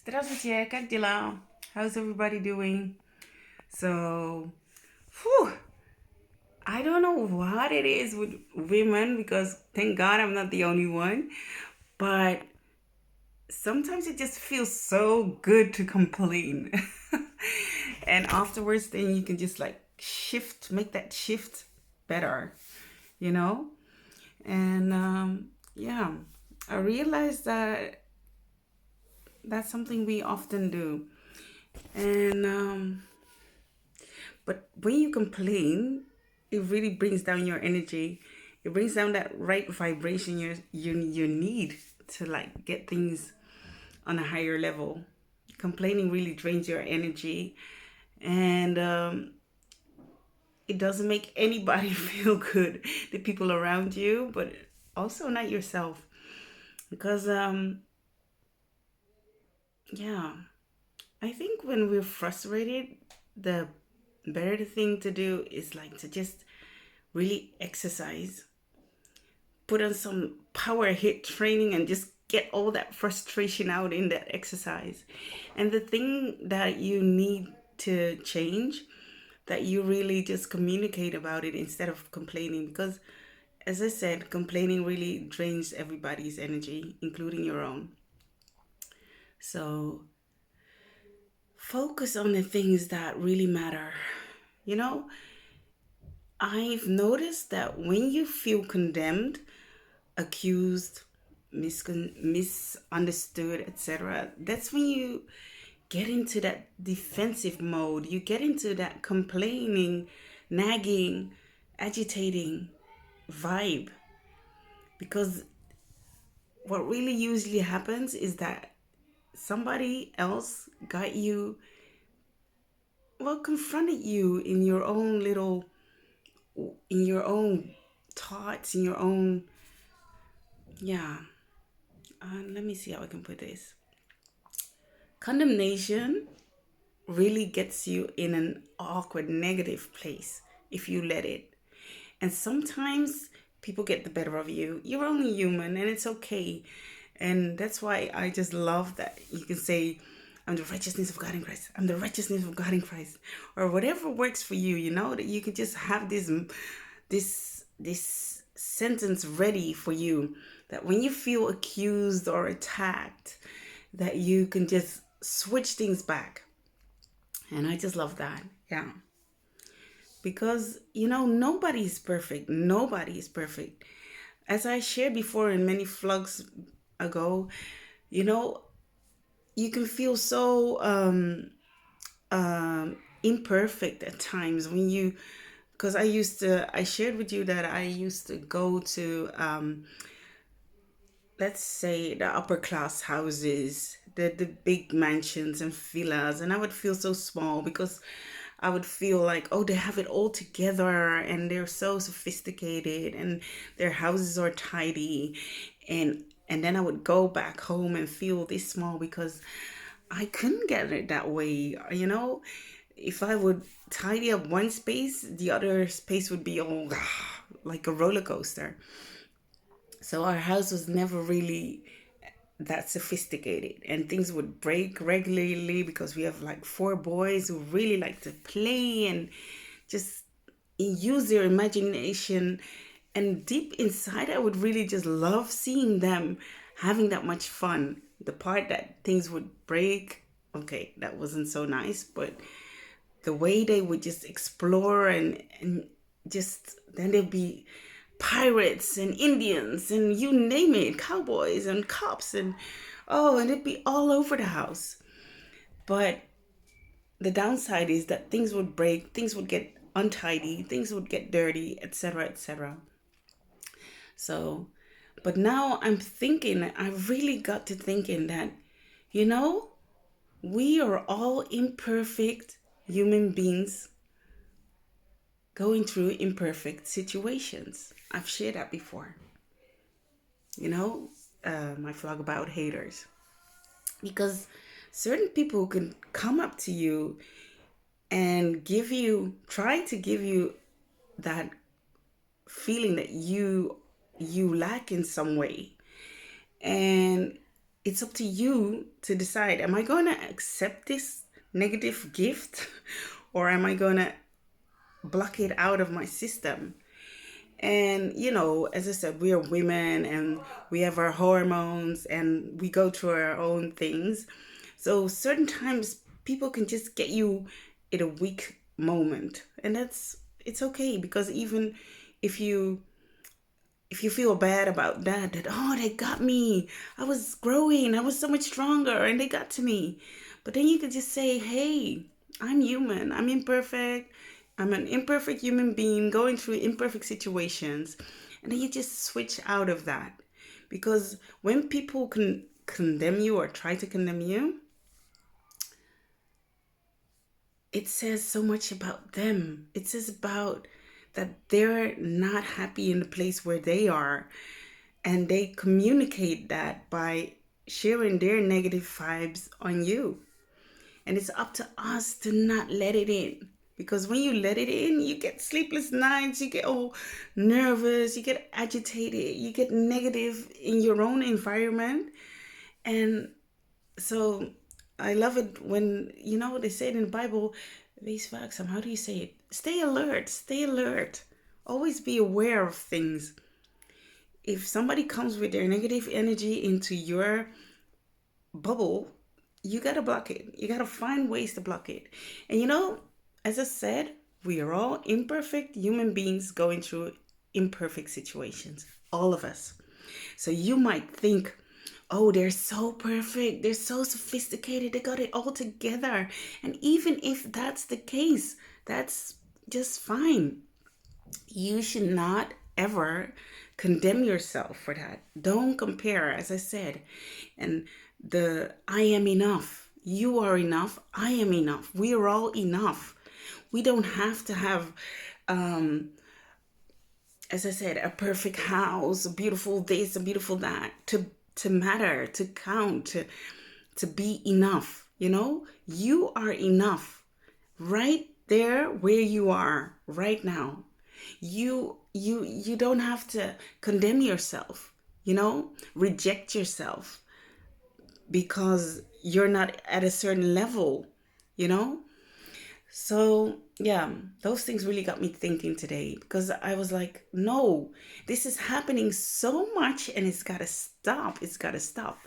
Здравствуйте, как дела? How's everybody doing? So, whew, I don't know what it is with women because thank God I'm not the only one, but sometimes it just feels so good to complain. And afterwards, then you can just like make that shift better, you know? And yeah, I realized that that's something we often do. And but when you complain, it really brings down your energy. It brings down that right vibration you need to like get things on a higher level. Complaining really drains your energy, and it doesn't make anybody feel good. The people around you, but also not yourself, because yeah, I think when we're frustrated, the better thing to do is like to just really exercise, put on some power hit training, and just get all that frustration out in that exercise. And the thing that you need to change, that you really just communicate about it instead of complaining, because as I said, complaining really drains everybody's energy, including your own. So focus on the things that really matter. You know, I've noticed that when you feel condemned, accused, misunderstood, etc., that's when you get into that defensive mode. You get into that complaining, nagging, agitating vibe. Because what really usually happens is that somebody else got you, well, confronted you in your own little, in your own thoughts, in your own, yeah. Let me see how I can put this. Condemnation really gets you in an awkward, negative place if you let it. And sometimes people get the better of you. You're only human and it's okay. And that's why I just love that you can say, I'm the righteousness of God in Christ. I'm the righteousness of God in Christ. Or whatever works for you, you know, that you can just have this sentence ready for you, that when you feel accused or attacked, that you can just switch things back. And I just love that. Yeah. Because, you know, nobody is perfect. Nobody is perfect. As I shared before in many vlogs ago, you know, you can feel so imperfect at times when you, because I shared with you that I used to go to, let's say, the upper class houses, the big mansions and villas, and I would feel so small because I would feel like, oh, they have it all together and they're so sophisticated and their houses are tidy, and then I would go back home and feel this small because I couldn't get it that way, you know. If I would tidy up one space, the other space would be all like a roller coaster. So our house was never really that sophisticated, and things would break regularly because we have like four boys who really like to play and just use their imagination. And deep inside, I would really just love seeing them having that much fun. The part that things would break, okay, that wasn't so nice, but the way they would just explore and just then there'd be pirates and Indians and you name it, cowboys and cops, and oh, and it'd be all over the house. But the downside is that things would break, things would get untidy, things would get dirty, etc., etc. So, but now I'm thinking, I really got to thinking that, you know, we are all imperfect human beings going through imperfect situations. I've shared that before. You know, my vlog about haters. Because certain people can come up to you and try to give you that feeling that you lack in some way. And it's up to you to decide, am I going to accept this negative gift or am I going to block it out of my system? And, as I said, we are women and we have our hormones and we go through our own things. So certain times people can just get you in a weak moment. And it's okay, because even if you if you feel bad about that, oh, they got me. I was growing. I was so much stronger and they got to me. But then you could just say, hey, I'm human. I'm imperfect. I'm an imperfect human being going through imperfect situations. And then you just switch out of that. Because when people can condemn you or try to condemn you, it says so much about them. It says about that they're not happy in the place where they are. And they communicate that by sharing their negative vibes on you. And it's up to us to not let it in. Because when you let it in, you get sleepless nights, you get all nervous, you get agitated, you get negative in your own environment. And so I love it when, they say it in the Bible, how do you say it? Stay alert, stay alert. Always be aware of things. If somebody comes with their negative energy into your bubble, you got to block it. You got to find ways to block it. And as I said, we are all imperfect human beings going through imperfect situations. All of us. So you might think, oh, they're so perfect. They're so sophisticated. They got it all together. And even if that's the case, that's just fine. You should not ever condemn yourself for that. Don't compare, as I said. And I am enough. You are enough. I am enough. We are all enough. We don't have to have, as I said, a perfect house, a beautiful this, a beautiful that, to matter, to count, to be enough. You are enough right there where you are right now. You don't have to condemn yourself, reject yourself because you're not at a certain level, you know? So, yeah, those things really got me thinking today, because I was like, no, this is happening so much and it's got to stop. It's got to stop.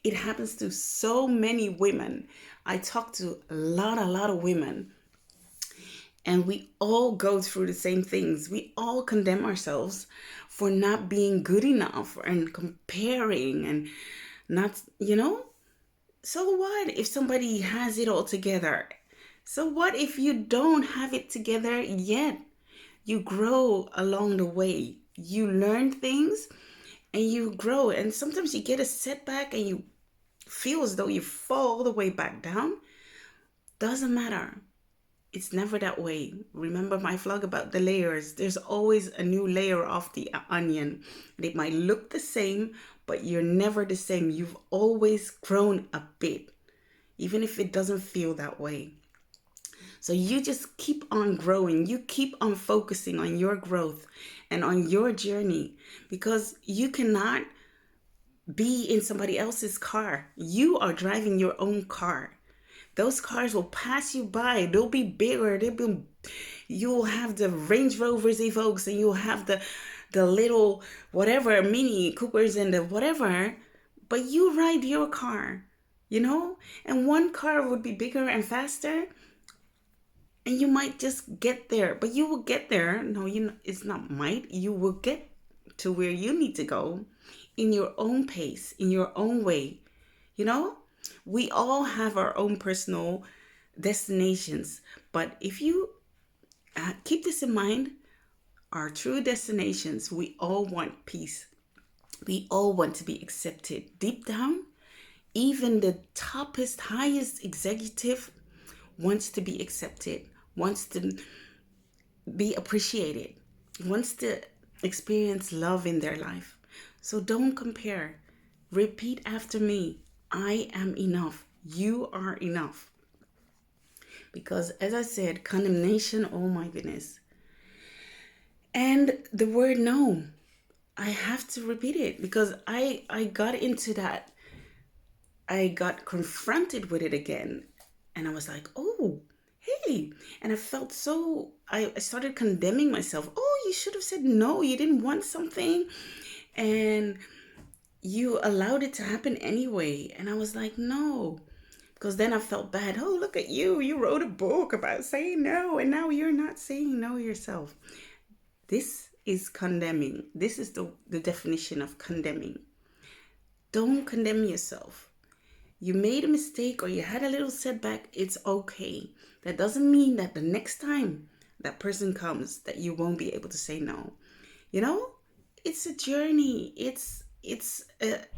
It happens to so many women. I talk to a lot of women, and we all go through the same things. We all condemn ourselves for not being good enough and comparing and not, So what if somebody has it all together? So what if you don't have it together yet? You grow along the way. You learn things and you grow. And sometimes you get a setback and you feel as though you fall all the way back down. Doesn't matter. It's never that way. Remember my vlog about the layers. There's always a new layer of the onion. And it might look the same, but you're never the same. You've always grown a bit, even if it doesn't feel that way. So you just keep on growing. You keep on focusing on your growth and on your journey, because you cannot be in somebody else's car. You are driving your own car. Those cars will pass you by. They'll be bigger. You'll have the Range Rovers, Evokes, and you'll have the little whatever Mini Coopers and the whatever. But you ride your car, and one car would be bigger and faster, and you might just get there. But you will get there. No, it's not might. You will get to where you need to go in your own pace, in your own way, We all have our own personal destinations, but if you keep this in mind, our true destinations, we all want peace. We all want to be accepted. Deep down, even the toppest, highest executive wants to be accepted, wants to be appreciated, wants to experience love in their life. So don't compare. Repeat after me. I am enough. You are enough. Because as I said, condemnation, oh my goodness. And the word no, I have to repeat it because I got into that I got confronted with it again. And I was like, oh, hey. And I felt so, I started condemning myself. Oh, you should have said no. You didn't want something. And you allowed it to happen anyway. And I was like, no. Because then I felt bad. Oh, look at you. You wrote a book about saying no. And now you're not saying no yourself. This is condemning. This is the definition of condemning. Don't condemn yourself. You made a mistake or you had a little setback, it's okay. That doesn't mean that the next time that person comes that you won't be able to say no. You know, it's a journey.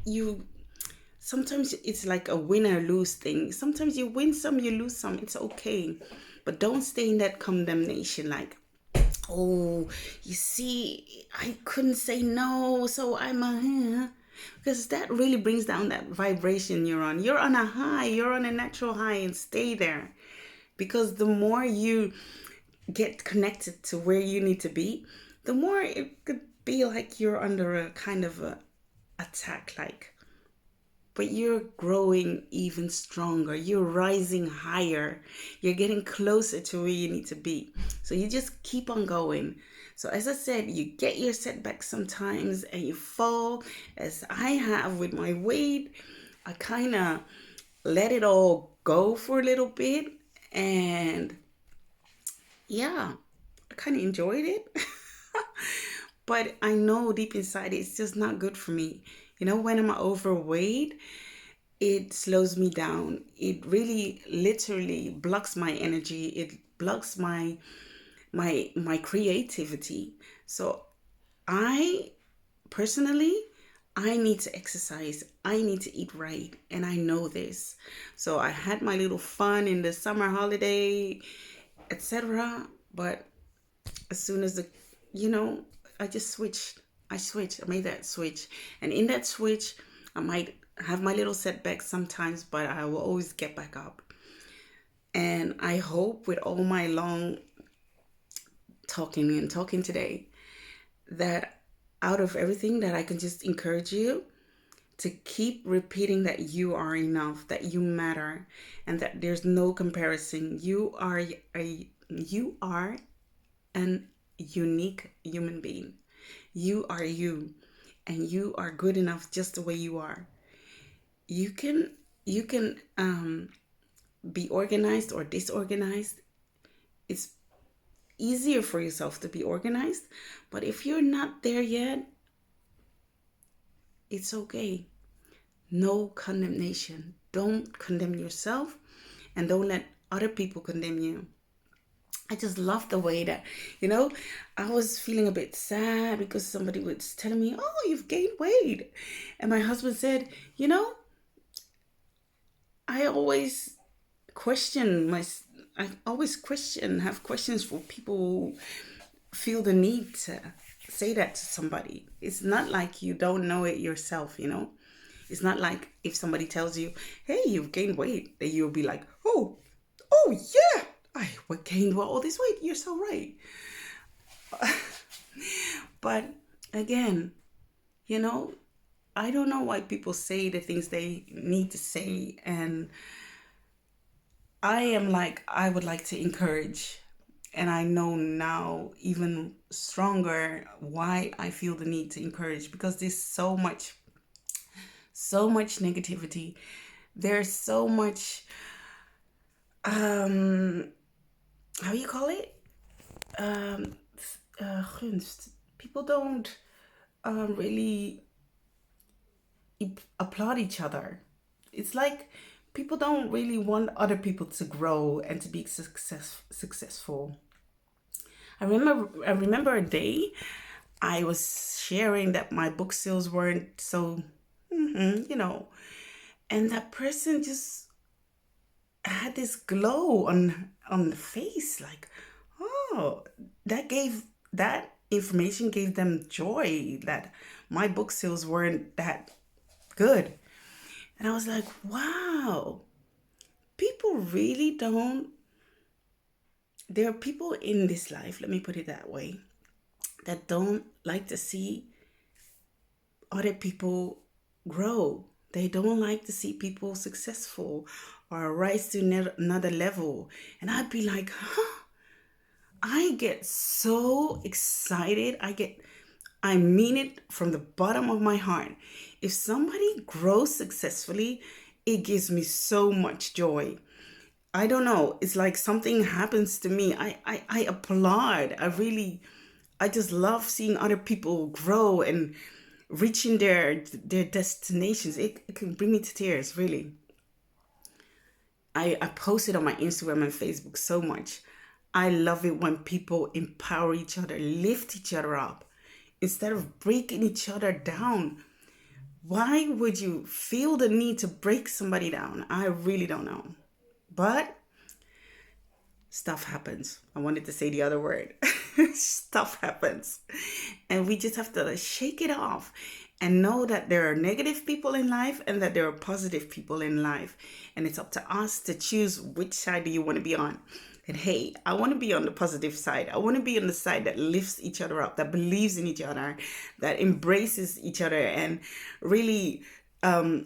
You sometimes it's like a win or lose thing. Sometimes you win some, you lose some. It's okay. But don't stay in that condemnation like, oh, you see, I couldn't say no, so I'm a because that really brings down that vibration you're on. You're on a high, you're on a natural high, and stay there. Because the more you get connected to where you need to be, the more it could be like you're under a kind of a attack, like, but you're growing even stronger. You're rising higher. You're getting closer to where you need to be. So you just keep on going. So as I said, you get your setbacks sometimes and you fall, as I have with my weight. I kind of let it all go for a little bit. And yeah, I kind of enjoyed it. But I know deep inside it's just not good for me. You know, when I'm overweight, it slows me down. It really literally blocks my energy. It blocks my creativity. So I personally, I need to exercise. I need to eat right, and I know this. So I had my little fun in the summer holiday, etc. But as soon as you know, I just switched. I switched. I made that switch. And in that switch, I might have my little setbacks sometimes, but I will always get back up. And I hope with all my long talking today that out of everything that I can just encourage you to keep repeating that you are enough, that you matter, and that there's no comparison. You are an unique human being. You are you, and you are good enough just the way you are. You can be organized or disorganized. It's easier for yourself to be organized, but if you're not there yet, it's okay. No condemnation. Don't condemn yourself, and don't let other people condemn you. I just love the way that, I was feeling a bit sad because somebody was telling me, oh, you've gained weight. And my husband said, I always question my, I always have questions for people who feel the need to say that to somebody. It's not like you don't know it yourself. It's not like if somebody tells you, hey, you've gained weight, that you'll be like, oh yeah, I gained all this weight. You're so right. But again, I don't know why people say the things they need to say. And I would like to encourage. And I know now even stronger why I feel the need to encourage, because there's so much negativity. There's so much, how you call it? Gunst. People don't really applaud each other. It's like people don't really want other people to grow and to be successful. I remember a day I was sharing that my book sales weren't so, and that person just had this glow on the face, like, oh, that information gave them joy that my book sales weren't that good. And I was like, wow, people really don't, there are people in this life, let me put it that way, that don't like to see other people grow. They don't like to see people successful or rise to another level. And I'd be like, huh? I get so excited. I mean it from the bottom of my heart. If somebody grows successfully, it gives me so much joy. I don't know. It's like something happens to me. I applaud. I just love seeing other people grow and reaching their destinations. It can bring me to tears, really. I posted on my Instagram and Facebook so much. I love it when people empower each other, lift each other up, instead of breaking each other down. Why would you feel the need to break somebody down? I really don't know. But stuff happens. I wanted to say the other word. Stuff happens. And we just have to shake it off and know that there are negative people in life and that there are positive people in life. And it's up to us to choose which side do you want to be on. And hey, I want to be on the positive side. I want to be on the side that lifts each other up, that believes in each other, that embraces each other, and really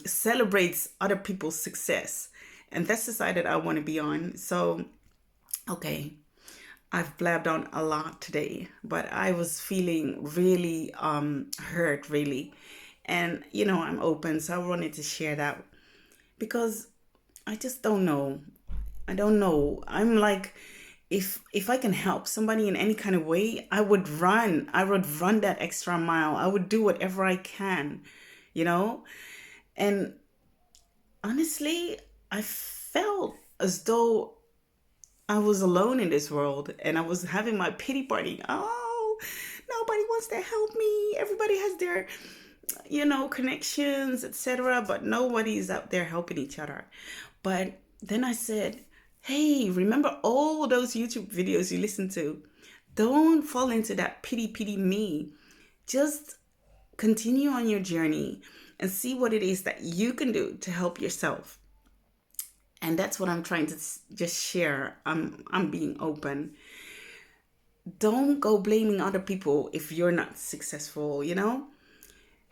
celebrates other people's success. And that's the side that I want to be on. So, okay, I've blabbed on a lot today, but I was feeling really hurt, really. And, I'm open, so I wanted to share that because I just don't know. I don't know. I'm like, if I can help somebody in any kind of way, I would run. I would run that extra mile. I would do whatever I can, you know? And honestly, I felt as though I was alone in this world and I was having my pity party. Oh, nobody wants to help me. Everybody has their, connections, etc. But nobody's out there helping each other. But then I said, hey, remember all those YouTube videos you listen to? Don't fall into that pity me. Just continue on your journey and see what it is that you can do to help yourself. And that's what I'm trying to just share. I'm being open. Don't go blaming other people if you're not successful,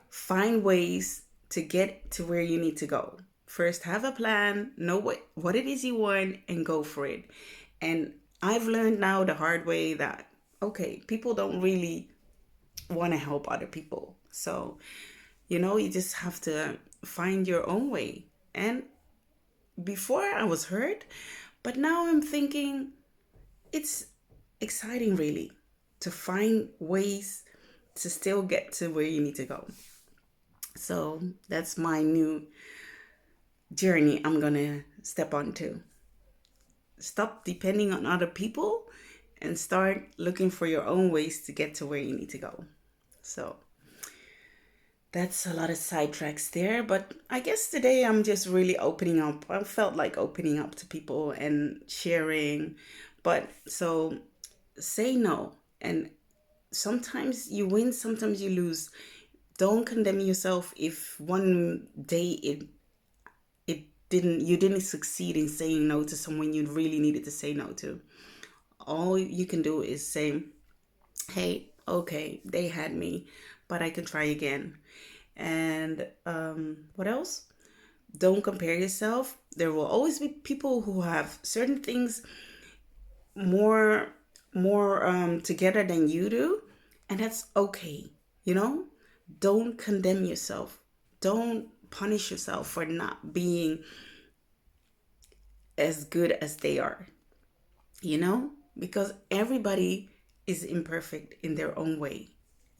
Find ways to get to where you need to go. First, have a plan, know what it is you want, and go for it. And I've learned now the hard way that, okay, people don't really want to help other people. So, you just have to find your own way. And before I was hurt, but now I'm thinking it's exciting, really, to find ways to still get to where you need to go. So that's my new journey I'm gonna step onto. Stop depending on other people and start looking for your own ways to get to where you need to go. So that's a lot of sidetracks there, but I guess today I'm just really opening up. I felt like opening up to people and sharing. But so say no. And sometimes you win, sometimes you lose. Don't condemn yourself if one day you didn't succeed in saying no to someone you really needed to say no to. All you can do is say, hey, okay, they had me, but I can try again. And what else? Don't compare yourself. There will always be people who have certain things more together than you do, and that's okay. Don't condemn yourself. Don't punish yourself for not being as good as they are. Because everybody is imperfect in their own way.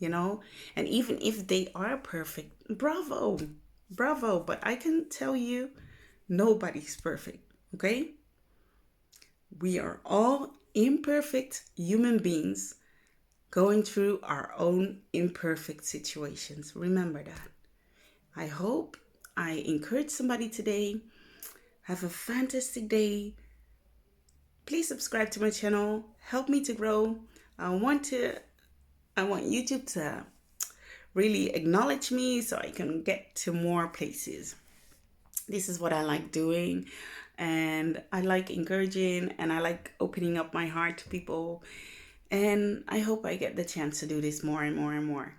And even if they are perfect, bravo, but I can tell you nobody's perfect. Okay, we are all imperfect human beings going through our own imperfect situations. Remember that. I hope I encourage somebody today. Have a fantastic day. Please subscribe to my channel. Help me to grow. I want YouTube to really acknowledge me so I can get to more places. This is what I like doing, and I like encouraging, and I like opening up my heart to people, and I hope I get the chance to do this more and more and more.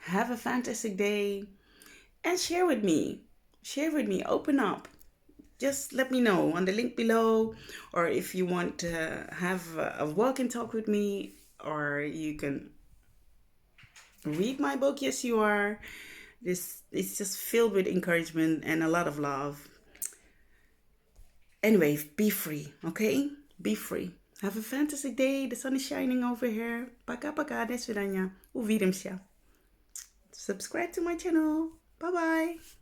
Have a fantastic day, and share with me. Share with me. Open up. Just let me know on the link below, or if you want to have a walk and talk with me, or you can read my book. Yes, you are. This it's just filled with encouragement and a lot of love. Anyway, be free, okay? Be free. Have a fantastic day. The sun is shining over here. Paka paka, do swidanya. Uvidimся. Subscribe to my channel. Bye bye.